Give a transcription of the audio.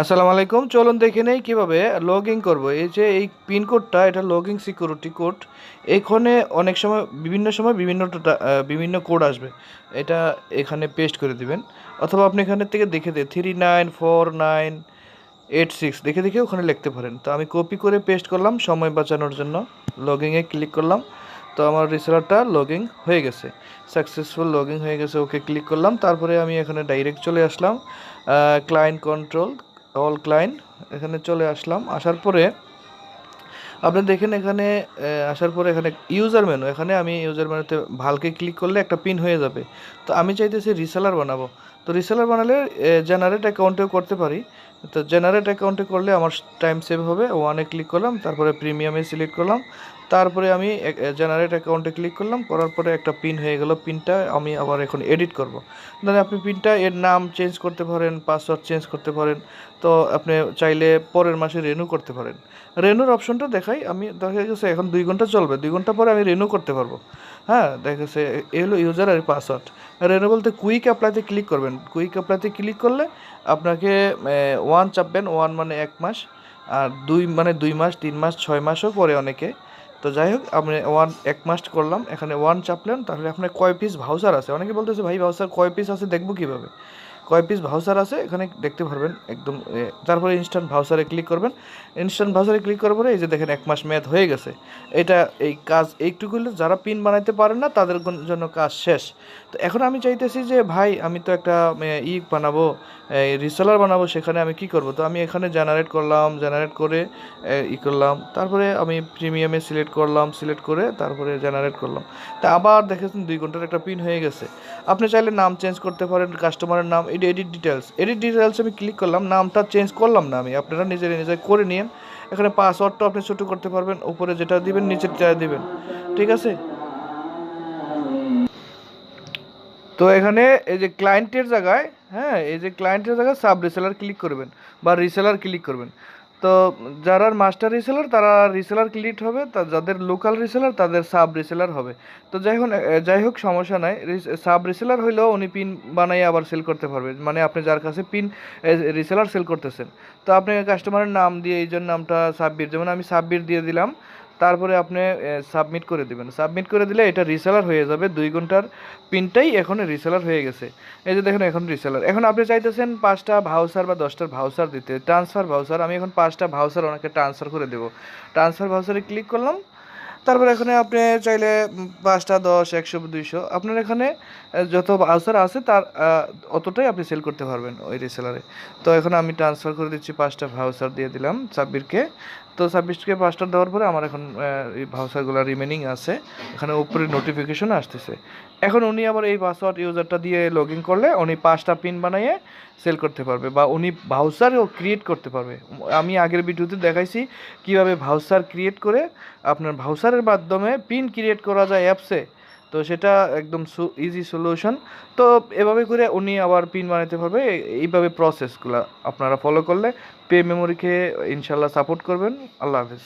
আসসালামু আলাইকুম। চলুন দেখে নেই কীভাবে লগ ইন করবো। এই যে এই পিনকোডটা, এটা লগ ইন সিকিউরিটি কোড। এখানে অনেক সময় বিভিন্ন কোড আসবে, এটা এখানে পেস্ট করে দিবেন, অথবা আপনি এখানের থেকে দেখে 394986 দেখে দেখে ওখানে লিখতে পারেন। তো আমি কপি করে পেস্ট করলাম সময় বাঁচানোর জন্য। লগ ইনে ক্লিক করলাম, তো আমার রিসেলারটা লগ ইন হয়ে গেছে, সাকসেসফুল লগ ইন হয়ে গেছে। ওকে ক্লিক করলাম, তারপরে আমি এখানে ডাইরেক্ট চলে আসলাম ক্লায়েন্ট কন্ট্রোল, অল ক্লায়েন্ট, এখানে চলে আসলাম। আসার পরে আপনি দেখেন এখানে আসার পরে এখানে ইউজার মেনু, এখানে আমি ইউজার মেনুতে ভালকে ক্লিক করলে একটা পিন হয়ে যাবে। তো আমি চাইতেছি রিসেলার বানাবো। তো রিসেলার বানালে জেনারেট অ্যাকাউন্টেও করতে পারি। তো জেনারেট অ্যাকাউন্টে করলে আমার টাইম সেভ হবে। ওয়ানে ক্লিক করলাম, তারপরে প্রিমিয়ামে সিলেক্ট করলাম, তারপরে আমি জেনারেট অ্যাকাউন্টে ক্লিক করলাম, করার পরে একটা পিন হয়ে গেল। পিনটা আমি আবার এখন এডিট করব। ধরেন আপনি পিনটা এর নাম চেঞ্জ করতে পারেন, পাসওয়ার্ড চেঞ্জ করতে পারেন। তো আপনি চাইলে পরের মাসে রেনু করতে পারেন। রেনুর অপশনটা দেখাই, আমি দেখা গেছে এখন 2 ঘন্টা চলবে, 2 ঘন্টা পরে আমি রেনু করতে পারবো। হ্যাঁ, দেখা গেছে এ হলো ইউজার আর পাসওয়ার্ড। রেনু বলতে কুইক অ্যাপ্লাইতে ক্লিক করবেন। কুইক অ্যাপ্লাইতে ক্লিক করলে আপনাকে 1 চাপবেন, 1 মানে 1 মাস, আর 2 মানে 2 মাস, 3 মাস, 6 মাসও করে অনেকে। তো যাই হোক, আপনি 1 মাস করলাম, এখানে 1 চাপলেন, তাহলে আপনার কয় পিস ভাউচার আছে। অনেকে বলতেছে ভাই ভাউচার কয় পিস আছে দেখবো কীভাবে। কয় পিস ভাউচার আছে এখানে দেখতে পারবেন একদম। তারপরে ইনস্ট্যান্ট ভাউচারে ক্লিক করবেন। ইনস্ট্যান্ট ভাউচারে ক্লিক করার পরে এই যে দেখেন 1 মাস মেয়াদ হয়ে গেছে। এটা এই কাজ এইটুকু হলে যারা পিন বানাইতে পারেন না তাদের জন্য কাজ শেষ। তো এখন আমি চাইতেছি যে ভাই আমি তো একটা বানাবো, রিসেলার বানাবো, সেখানে আমি কি করব। তো আমি এখানে জেনারেট করলাম, জেনারেট করে করলাম, তারপরে আমি প্রিমিয়ামে সিলেক্ট করলাম, সিলেক্ট করে তারপরে জেনারেট করলাম। তা আবার দেখেছেন 2 ঘন্টার একটা পিন হয়ে গেছে। আপনি চাইলে নাম চেঞ্জ করতে পারেন, কাস্টমারের নাম, এডিট ডিটেলস আমি ক্লিক করলাম, নামটা চেঞ্জ করলাম না আমি, আপনারা নিজে করে নিন। এখানে পাসওয়ার্ডটা আপনি ছোটো করতে পারবেন, উপরে যেটা দিবেন নিচেরটা দিবেন, ঠিক আছে। তো এখানে এই যে ক্লায়েন্টের জায়গায়, হ্যাঁ, এই যে ক্লায়েন্টের জায়গায় সাব রিসেলার ক্লিক করবেন বা রিসেলার ক্লিক করবেন। তো যারা মাস্টার রিসেলার তারা রিসেলার ক্লিক হবে, তা যাদের লোকাল রিসেলার তাদের সাব রিসেলার হবে। তো যাই হোক সমস্যা নাই। সাব রিসেলার হইলেও উনি পিন বানাই আবার সেল করতে পারবে, মানে আপনি যার কাছে পিন রিসেলার সেল করতেছেন। তো আপনি কাস্টমারের নাম দিয়ে এই জন্য নামটা সাব্বির, যেমন আমি সাব্বির দিয়ে দিলাম, তারপরে আপনি সাবমিট করে দিবেন। সাবমিট করে দিলে এটা রিসেলার হয়ে যাবে। 2 ঘন্টার পিনটাই এখন রিসেলার হয়ে গেছে। এই যে দেখেন এখন রিসেলার। এখন আপনি চাইতেছেন 5টা ভাউচার বা 10টার ভাউচার দিতে, ট্রান্সফার ভাউচার। আমি এখন 5টা ভাউচার ওনাকে ট্রান্সফার করে দেবো। ট্রান্সফার ভাউচারে ক্লিক করলাম, তারপরে এখানে আপনি চাইলে 5টা, 10, 100, 200 আপনার এখানে যত ভাউচার আছে তার অতটাই আপনি সেল করতে পারবেন ওই রিসেলারে। তো এখন আমি ট্রান্সফার করে দিচ্ছি, 5টা ভাউচার দিয়ে দিলাম সাব্বিরকে। তো 26কে 5টা দেওয়ার পরে আমার এখন এই ভাউচারগুলো রিমেনিং আছে, এখানে উপরে নোটিফিকেশন আসতেছে। এখন উনি আবার এই পাসওয়ার্ড ইউজারটা দিয়ে লগ ইন করলে উনি 5টা পিন বানিয়ে সেল করতে পারবে, বা উনি ভাউচারও ক্রিয়েট করতে পারবে। আমি আগের ভিডিওতে দেখাইছি কিভাবে ভাউচার ক্রিয়েট করে আপনার ভাউচারের মাধ্যমে পিন ক্রিয়েট করা যায় অ্যাপসে। তো সেটা একদম ইজি সলিউশন। তো এভাবে করে উনি আবার পিন বানাতে পারবে। এইভাবে প্রসেসগুলো আপনারা ফলো করলে পে মেমোরিকে ইনশাল্লাহ সাপোর্ট করবেন। আল্লাহ হাফেজ।